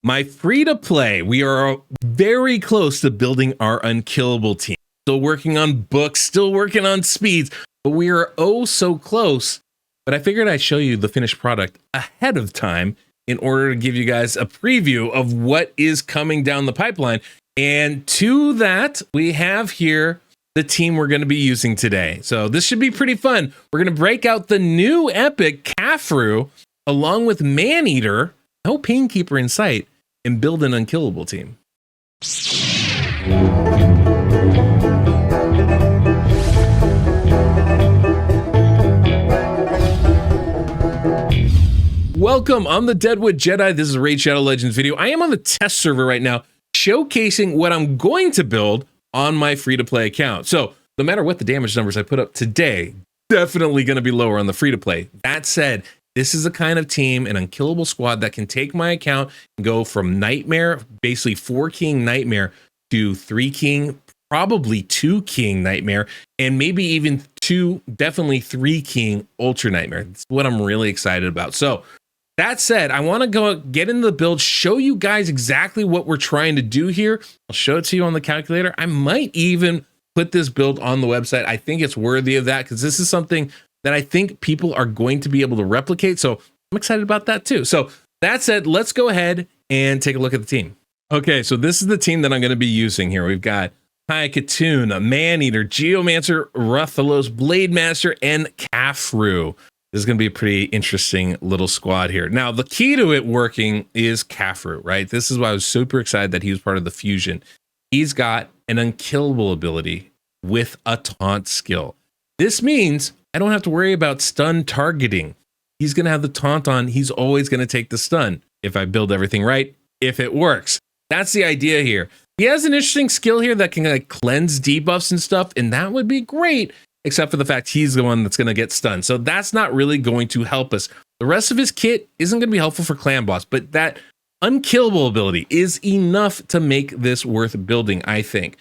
my free-to-play. We are very close to building our unkillable team. Still working on books, still working on speeds, but we are oh so close. But I figured I'd show you the finished product ahead of time in order to give you guys a preview of what is coming down the pipeline. And to that, we have here the team we're going to be using today. So this should be pretty fun. We're going to break out the new epic Khafru along with Maneater, no Painkeeper in sight, and build an unkillable team. Welcome, I'm the DeadwoodJedi. This is a Raid Shadow Legends video. I am on the test server right now, showcasing what I'm going to build on my free-to-play account. So no matter what the damage numbers I put up today, definitely going to be lower on the free-to-play. That said, this is the kind of team, an unkillable squad that can take my account and go from Nightmare, basically 4-King Nightmare, to 3-King, probably 2-King Nightmare, and maybe even definitely 3-King Ultra Nightmare. That's what I'm really excited about. So that said, I want to go get into the build, show you guys exactly what we're trying to do here. I'll show it to you on the calculator. I might even put this build on the website. I think it's worthy of that because this is something that I think people are going to be able to replicate. So I'm excited about that too. So that said, let's go ahead and take a look at the team. Okay, so this is the team that I'm going to be using here. We've got Katoon, Maneater, Geomancer, Rathalos, Blade Master, and Khafru. This is going to be a pretty interesting little squad here. Now, the key to it working is Khafru, right? This is why I was super excited that he was part of the fusion. He's got an unkillable ability with a taunt skill. This means I don't have to worry about stun targeting. He's going to have the taunt on. He's always going to take the stun if I build everything right, if it works. That's the idea here. He has an interesting skill here that can like cleanse debuffs and stuff, and that would be great, except for the fact he's the one that's going to get stunned. So that's not really going to help us. The rest of his kit isn't going to be helpful for clan boss, but that unkillable ability is enough to make this worth building, I think.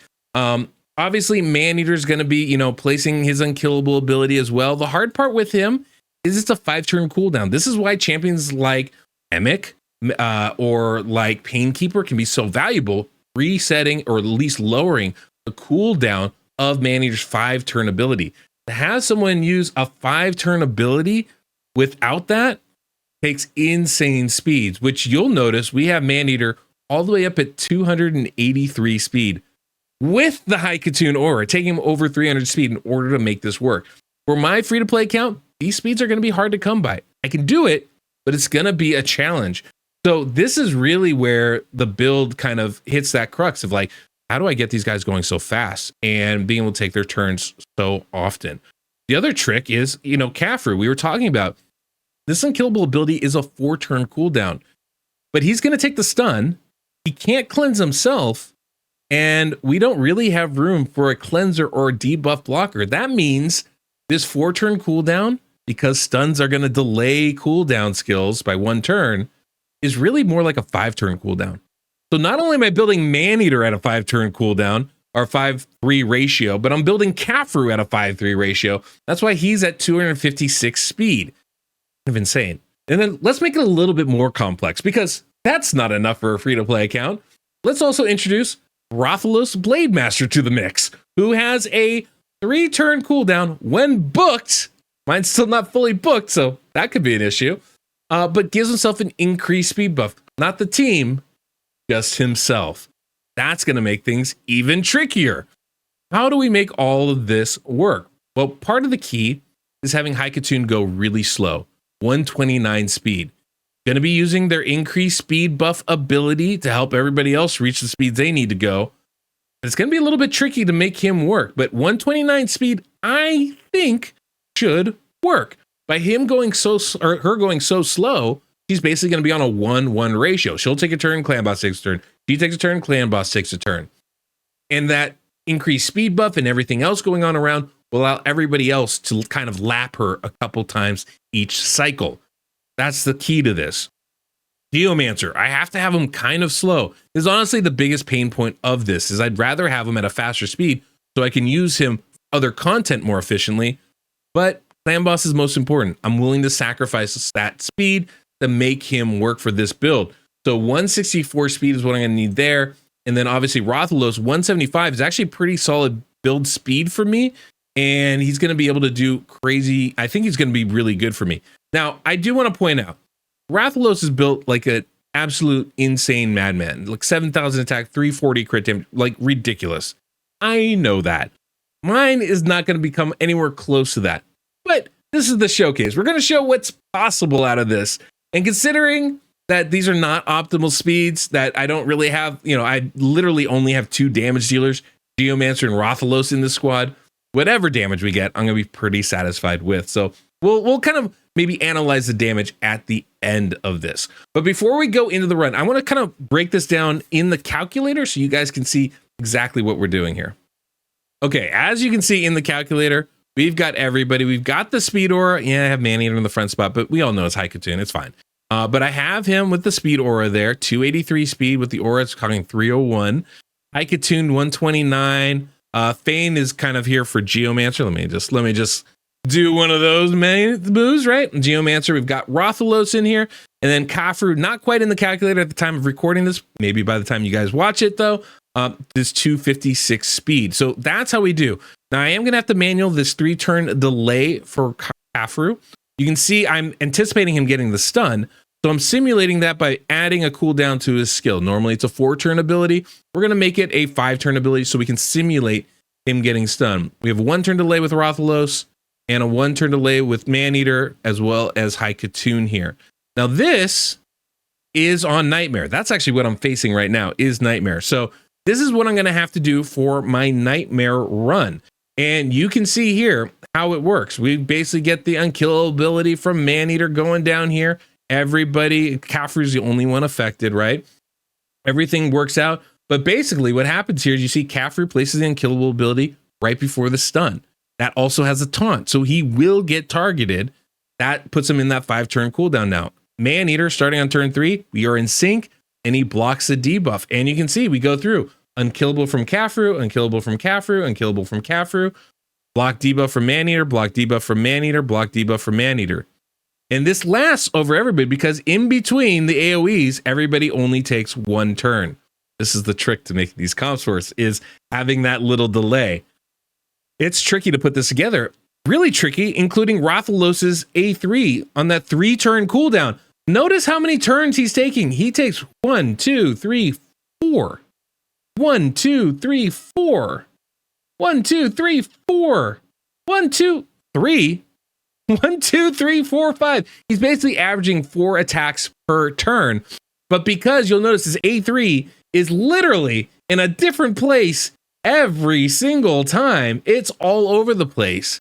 Obviously, Maneater is going to be, placing his unkillable ability as well. The hard part with him is it's a 5-turn cooldown. This is why champions like Emic or like Painkeeper can be so valuable, resetting or at least lowering the cooldown of Maneater's 5-turn ability. To have someone use a 5-turn ability without that takes insane speeds, which you'll notice we have Maneater all the way up at 283 speed. With the high Katoon aura, taking him over 300 speed in order to make this work. For my free-to-play account, these speeds are going to be hard to come by. I can do it, but it's going to be a challenge. So this is really where the build kind of hits that crux of like, how do I get these guys going so fast and being able to take their turns so often? The other trick is, Khafru, we were talking about. This unkillable ability is a 4-turn cooldown, but he's going to take the stun. He can't cleanse himself. And we don't really have room for a cleanser or a debuff blocker. That means this 4-turn cooldown, because stuns are going to delay cooldown skills by 1 turn, is really more like a 5-turn cooldown. So not only am I building Maneater at a 5-turn cooldown, or 5-3 ratio, but I'm building Khafru at a 5-3 ratio. That's why he's at 256 speed. Kind of insane. And then let's make it a little bit more complex, because that's not enough for a free-to-play account. Let's also introduce Rathalos Blade Master to the mix, who has a 3-turn cooldown when booked. Mine's still not fully booked, so that could be an issue. But gives himself an increased speed buff. Not the team, just himself. That's going to make things even trickier. How do we make all of this work? Well, part of the key is having High Katoon go really slow, 129 speed. Going to be using their increased speed buff ability to help everybody else reach the speeds they need to go. It's going to be a little bit tricky to make him work, but 129 speed, I think, should work. By him going her going so slow, she's basically going to be on a 1-1 ratio. She'll take a turn, clan boss takes a turn. She takes a turn, clan boss takes a turn. And that increased speed buff and everything else going on around will allow everybody else to kind of lap her a couple times each cycle. That's the key to this. Geomancer, I have to have him kind of slow. This is honestly the biggest pain point of this, is I'd rather have him at a faster speed so I can use him other content more efficiently. But clan boss is most important. I'm willing to sacrifice that speed to make him work for this build. So 164 speed is what I'm going to need there. And then obviously Rathalos 175 is actually pretty solid build speed for me. And he's going to be able to do crazy. I think he's going to be really good for me. Now, I do want to point out, Rathalos is built like an absolute insane madman. Like 7,000 attack, 340 crit damage, like ridiculous. I know that. Mine is not going to become anywhere close to that. But this is the showcase. We're going to show what's possible out of this. And considering that these are not optimal speeds, that I don't really have, I literally only have 2 damage dealers, Geomancer and Rathalos in this squad. Whatever damage we get, I'm going to be pretty satisfied with. So we'll kind of maybe analyze the damage at the end of this. But before we go into the run, I want to kind of break this down in the calculator so you guys can see exactly what we're doing here. Okay, as you can see in the calculator, we've got everybody. We've got the speed aura. Yeah, I have Maneater in the front spot, but we all know it's Haikatoon. It's fine. But I have him with the speed aura there, 283 speed with the aura. It's coming 301. Haikatoon 129. Fane is kind of here for Geomancer. Let me just do one of those moves, right? Geomancer, we've got Rathalos in here, and then Khafru, not quite in the calculator at the time of recording this. Maybe by the time you guys watch it, though, this 256 speed. So that's how we do. Now, I am going to have to manual this 3-turn delay for Khafru. You can see I'm anticipating him getting the stun, so I'm simulating that by adding a cooldown to his skill. Normally, it's a 4-turn ability. We're going to make it a 5-turn ability so we can simulate him getting stunned. We have a 1-turn delay with Rathalos and a 1-turn delay with Maneater, as well as Haikatoon here. Now, this is on Nightmare. That's actually what I'm facing right now, is Nightmare. So this is what I'm going to have to do for my Nightmare run. And you can see here how it works. We basically get the unkillability from Maneater going down here. Everybody, Khafru's the only one affected, right? Everything works out. But basically what happens here is you see Khafru places the unkillable ability right before the stun. That also has a taunt, so he will get targeted. That puts him in that 5-turn cooldown now. Maneater, starting on turn 3, we are in sync, and he blocks the debuff. And you can see we go through unkillable from Khafru, unkillable from Khafru, unkillable from Khafru, block debuff from Maneater, block debuff from Maneater, block debuff from Maneater. And this lasts over everybody because in between the AoEs, everybody only takes 1 turn. This is the trick to making these comps worse, is having that little delay. It's tricky to put this together. Really tricky, including Rathalos's A3 on that 3-turn cooldown. Notice how many turns he's taking. He takes 1, 2, 3, 4. 1, 2, 3, 4. 1, 2, 3, 4. 1, 2, 3. 1, 2, 3, 4, 5. He's basically averaging 4 attacks per turn. But because you'll notice his A3 is literally in a different place every single time, it's all over the place.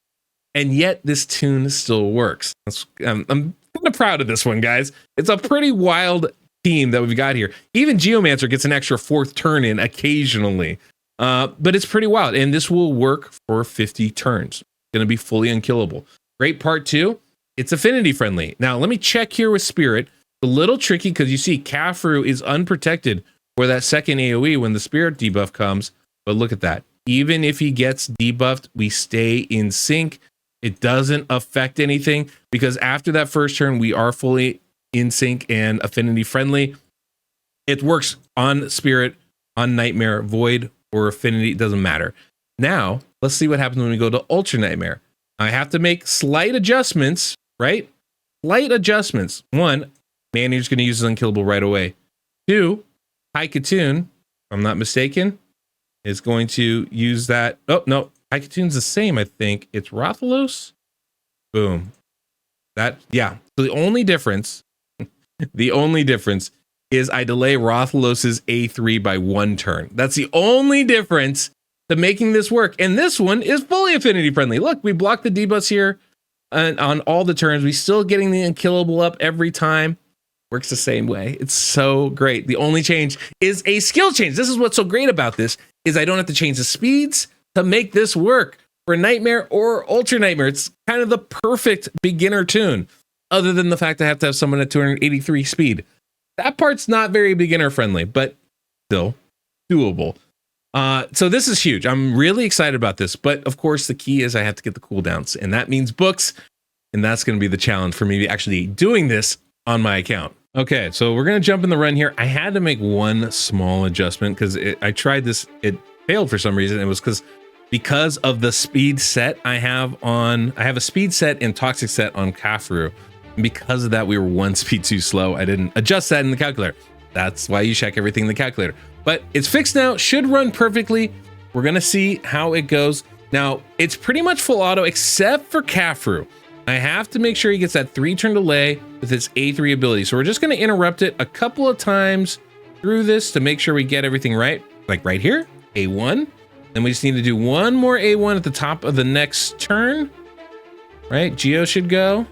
And yet this tune still works. I'm kind of proud of this one, guys. It's a pretty wild team that we've got here. Even Geomancer gets an extra 4th turn in occasionally. But it's pretty wild. And this will work for 50 turns. It's going to be fully unkillable. Great part too, it's affinity friendly. Now, let me check here with Spirit. A little tricky because you see Khafru is unprotected for that second AoE when the Spirit debuff comes. But look at that. Even if he gets debuffed, we stay in sync. It doesn't affect anything because after that first turn, we are fully in sync and affinity friendly. It works on Spirit, on Nightmare, Void, or Affinity. It doesn't matter. Now, let's see what happens when we go to Ultra Nightmare. I have to make slight adjustments, right? Slight adjustments. 1, Maneater's going to use his unkillable right away. 2, Haikatoon, if I'm not mistaken, is going to use that. Oh, no. Haikatoon's the same, I think. It's Rathalos. Boom. Yeah. So the only difference is I delay Rathalos's A3 by 1 turn. That's the only difference to making this work. And this one is fully affinity friendly. Look, we block the debuffs here on all the turns. We still getting the unkillable up every time. Works the same way. It's so great. The only change is a skill change. This is what's so great about this, is I don't have to change the speeds to make this work for Nightmare or Ultra Nightmare. It's kind of the perfect beginner tune, other than the fact I have to have someone at 283 speed. That part's not very beginner friendly, but still doable. So this is huge. I'm really excited about this, but of course the key is I have to get the cooldowns, and that means books, and that's going to be the challenge for me actually doing this on my account. Okay, so we're gonna jump in the run here. I had to make one small adjustment because I tried this, it failed for some reason. It was because of the speed set I have a speed set and toxic set on Khafru. And because of that, we were one speed too slow. I didn't adjust that in the calculator. That's why you check everything in the calculator. But it's fixed now, should run perfectly. We're gonna see how it goes. Now, it's pretty much full auto except for Khafru. I have to make sure he gets that 3-turn delay with his A3 ability. So we're just gonna interrupt it a couple of times through this to make sure we get everything right. Like right here, A1. Then we just need to do one more A1 at the top of the next turn. Right, Geo should go.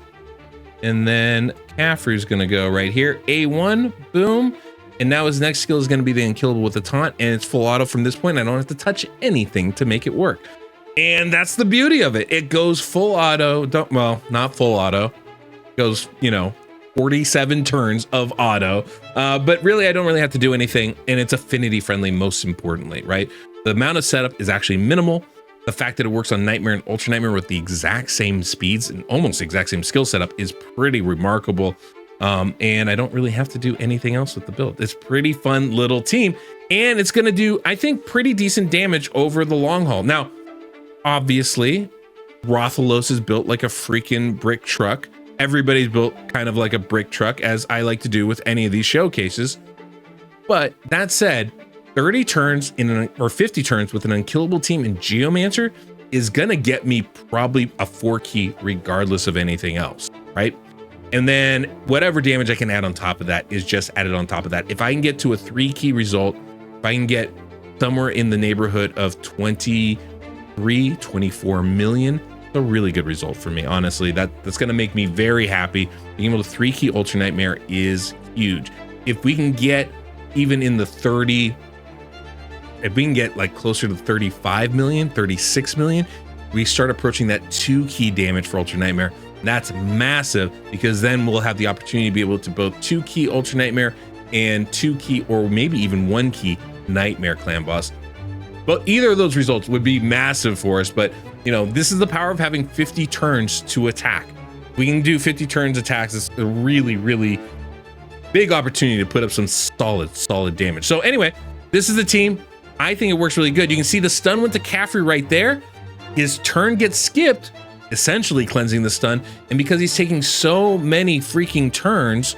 And then Khafru's gonna go right here. A1, boom. And now his next skill is gonna be the unkillable with the taunt, and it's full auto from this point. I don't have to touch anything to make it work. And that's the beauty of it. It goes full auto, well, not full auto. It goes, 47 turns of auto. But really, I don't really have to do anything, and it's affinity friendly, most importantly, right? The amount of setup is actually minimal. The fact that it works on Nightmare and Ultra Nightmare with the exact same speeds and almost exact same skill setup is pretty remarkable. And I don't really have to do anything else with the build. It's pretty fun little team, and it's gonna do, I think, pretty decent damage over the long haul. Now, obviously, Rathalos is built like a freaking brick truck. Everybody's built kind of like a brick truck, as I like to do with any of these showcases. But that said, 30 turns or 50 turns with an unkillable team in Geomancer is gonna get me probably a 4-key regardless of anything else, right? And then whatever damage I can add on top of that is just added on top of that. If I can get to a 3-key result, if I can get somewhere in the neighborhood of 24 million, a really good result for me. Honestly, that's going to make me very happy. Being able to 3-key Ultra Nightmare is huge. If we can get even in the 30, if we can get like closer to 35 million, 36 million, we start approaching that 2-key damage for Ultra Nightmare. That's massive, because then we'll have the opportunity to be able to both 2-key Ultra Nightmare and 2-key or maybe even 1-key Nightmare Clan Boss. But either of those results would be massive for us. But this is the power of having 50 turns to attack. We can do 50 turns attacks. It's a really, really big opportunity to put up some solid damage. So anyway, this is the team. I think it works really good. You can see the stun went to Khafru right there. His turn gets skipped, essentially cleansing the stun. And because he's taking so many freaking turns,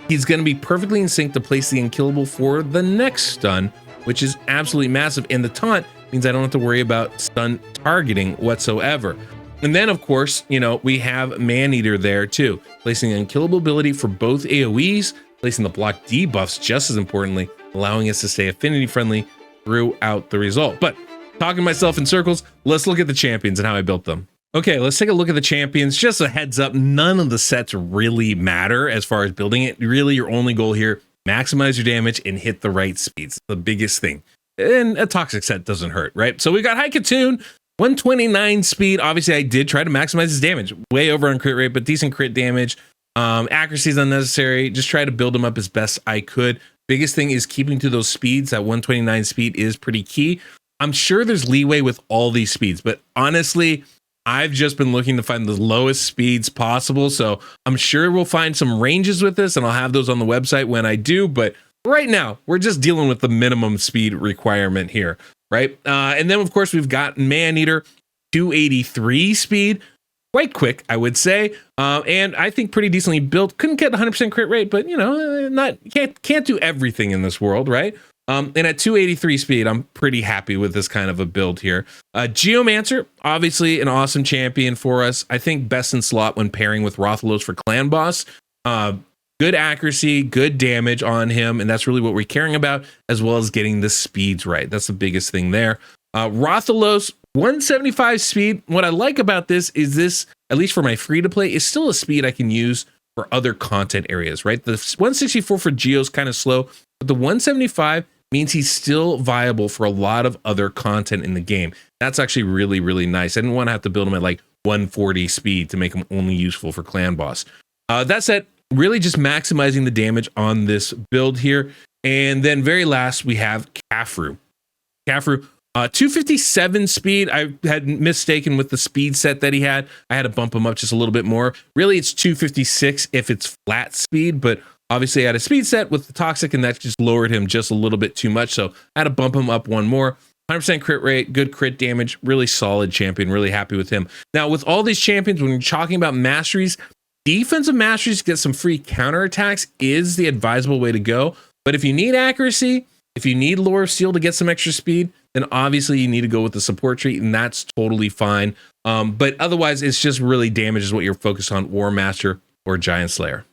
he's going to be perfectly in sync to place the unkillable for the next stun, which is absolutely massive. And the taunt means I don't have to worry about stun targeting whatsoever. And then, of course, we have Maneater there too, placing an unkillable ability for both AoEs, placing the block debuffs just as importantly, allowing us to stay affinity friendly throughout the result. But talking myself in circles, let's look at the champions and how I built them. Okay, let's take a look at the champions. Just a heads up, none of the sets really matter as far as building it. Really, your only goal here, maximize your damage and hit the right speeds. The biggest thing. And a toxic set doesn't hurt, right? So we got Haikatoon, 129 speed. Obviously, I did try to maximize his damage. Way over on crit rate, but decent crit damage. Accuracy is unnecessary. Just try to build him up as best I could. Biggest thing is keeping to those speeds. That 129 speed is pretty key. I'm sure there's leeway with all these speeds, but honestly, I've just been looking to find the lowest speeds possible. So I'm sure we'll find some ranges with this, and I'll have those on the website when I do. But right now, we're just dealing with the minimum speed requirement here, right? And then, of course, we've got Maneater, 283 speed. Quite quick, I would say. And I think pretty decently built. Couldn't get 100% crit rate, but, can't do everything in this world, right? And at 283 speed, I'm pretty happy with this kind of a build here. Geomancer, obviously an awesome champion for us. I think best in slot when pairing with Rathalos for Clan Boss. Good accuracy, good damage on him, and that's really what we're caring about, as well as getting the speeds right. That's the biggest thing there. Rathalos, 175 speed. What I like about this is this, at least for my free-to-play, is still a speed I can use for other content areas, right? The 164 for Geo is kind of slow, but the 175 means he's still viable for a lot of other content in the game. That's actually really, really nice. I didn't want to have to build him at like 140 speed to make him only useful for Clan Boss. That said, really just maximizing the damage on this build here. And then very last, we have Khafru. Khafru, 257 speed. I had mistaken with the speed set that he had. I had to bump him up just a little bit more. Really, it's 256 if it's flat speed, but Obviously, I had a speed set with the toxic, and that just lowered him just a little bit too much. So I had to bump him up one more. 100% crit rate, good crit damage, really solid champion, really happy with him. Now, with all these champions, when you're talking about masteries, defensive masteries to get some free counterattacks is the advisable way to go. But if you need accuracy, if you need Lore of Steel to get some extra speed, then obviously you need to go with the support tree, and that's totally fine. But otherwise, it's just really damage is what you're focused on, War Master or Giant Slayer.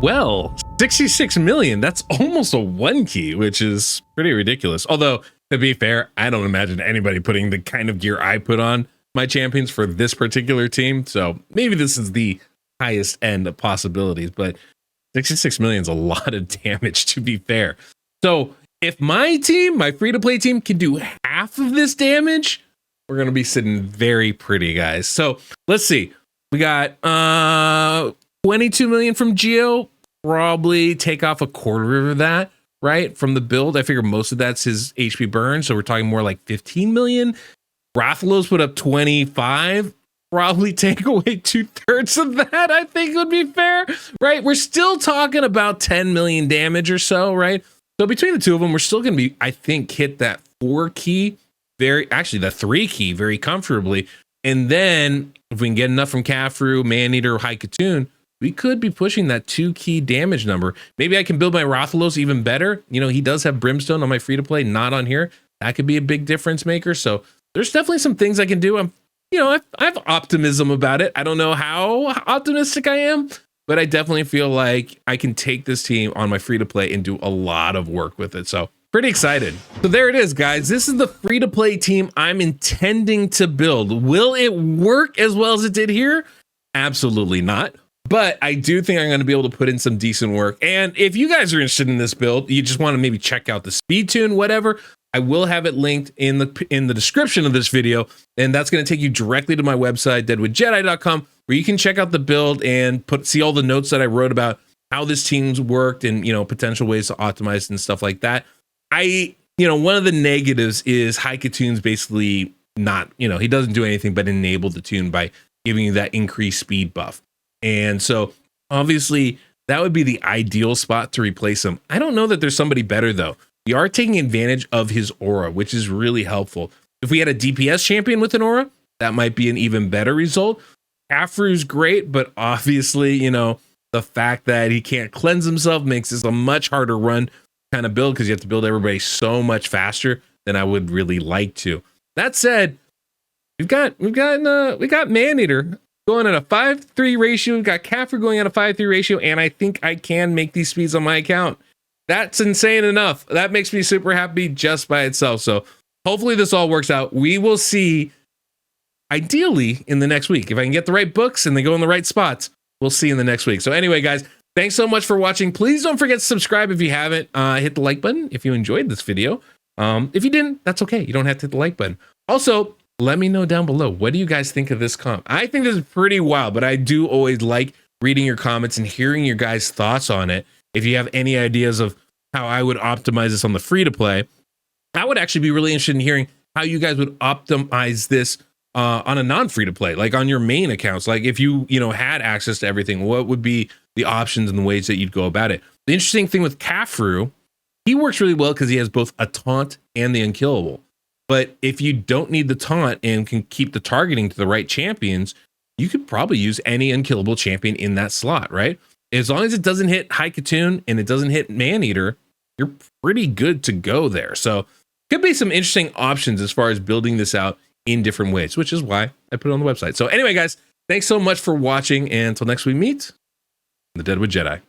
Well, 66 million, that's almost a 1 key, which is pretty ridiculous. Although, to be fair, I don't imagine anybody putting the kind of gear I put on my champions for this particular team. So maybe this is the highest end of possibilities, but 66 million is a lot of damage, to be fair. So if my team, my free-to-play team, can do half of this damage, we're going to be sitting very pretty, guys. So let's see. We got 22 million from Geo, probably take off a quarter of that, right? From the build. I figure most of that's his HP burn. So we're talking more like 15 million. Rathalos put up 25, probably take away 2/3 of that. I think would be fair, right? We're still talking about 10 million damage or so, right? So between the two of them, we're still going to be, I think, hit that 4 key, the 3 key very comfortably. And then if we can get enough from Khafru, Maneater, or Haikatoon, we could be pushing that 2 key damage number. Maybe I can build my Rathalos even better. You know, he does have Brimstone on my free-to-play, not on here. That could be a big difference maker. So there's definitely some things I can do. I have optimism about it. I don't know how optimistic I am, but I definitely feel like I can take this team on my free-to-play and do a lot of work with it. So pretty excited. So there it is, guys. This is the free-to-play team I'm intending to build. Will it work as well as it did here? Absolutely not. But I do think I'm going to be able to put in some decent work. And if you guys are interested in this build, you just want to maybe check out the speed tune, whatever, I will have it linked in the description of this video. And that's going to take you directly to my website, DeadwoodJedi.com, where you can check out the build and see all the notes that I wrote about how this team's worked and, potential ways to optimize and stuff like that. One of the negatives is Haikatoon's basically not, he doesn't do anything but enable the tune by giving you that increased speed buff. And so obviously that would be the ideal spot to replace him. I don't know that there's somebody better though. We are taking advantage of his aura, which is really helpful. If we had a DPS champion with an aura, that might be an even better result. Khafru's great, but obviously, the fact that he can't cleanse himself makes this a much harder run kind of build because you have to build everybody so much faster than I would really like to. That said, we got Maneater going at a 5-3 ratio. We've got Khafru going at a 5-3 ratio, and I think I can make these speeds on my account. That's insane enough. That makes me super happy just by itself. So hopefully this all works out. We will see, ideally, in the next week. If I can get the right books and they go in the right spots, we'll see in the next week. So anyway, guys, thanks so much for watching. Please don't forget to subscribe if you haven't. Hit the like button if you enjoyed this video. If you didn't, that's okay. You don't have to hit the like button. Also, let me know down below. What do you guys think of this comp? I think this is pretty wild, but I do always like reading your comments and hearing your guys' thoughts on it. If you have any ideas of how I would optimize this on the free-to-play, I would actually be really interested in hearing how you guys would optimize this on a non-free-to-play, like on your main accounts. Like if you had access to everything, what would be the options and the ways that you'd go about it? The interesting thing with Khafru, he works really well because he has both a taunt and the unkillable. But if you don't need the taunt and can keep the targeting to the right champions, you could probably use any unkillable champion in that slot, right? As long as it doesn't hit High Katoon and it doesn't hit Maneater, you're pretty good to go there. So could be some interesting options as far as building this out in different ways, which is why I put it on the website. So anyway, guys, thanks so much for watching. And until next we meet, the Deadwood Jedi.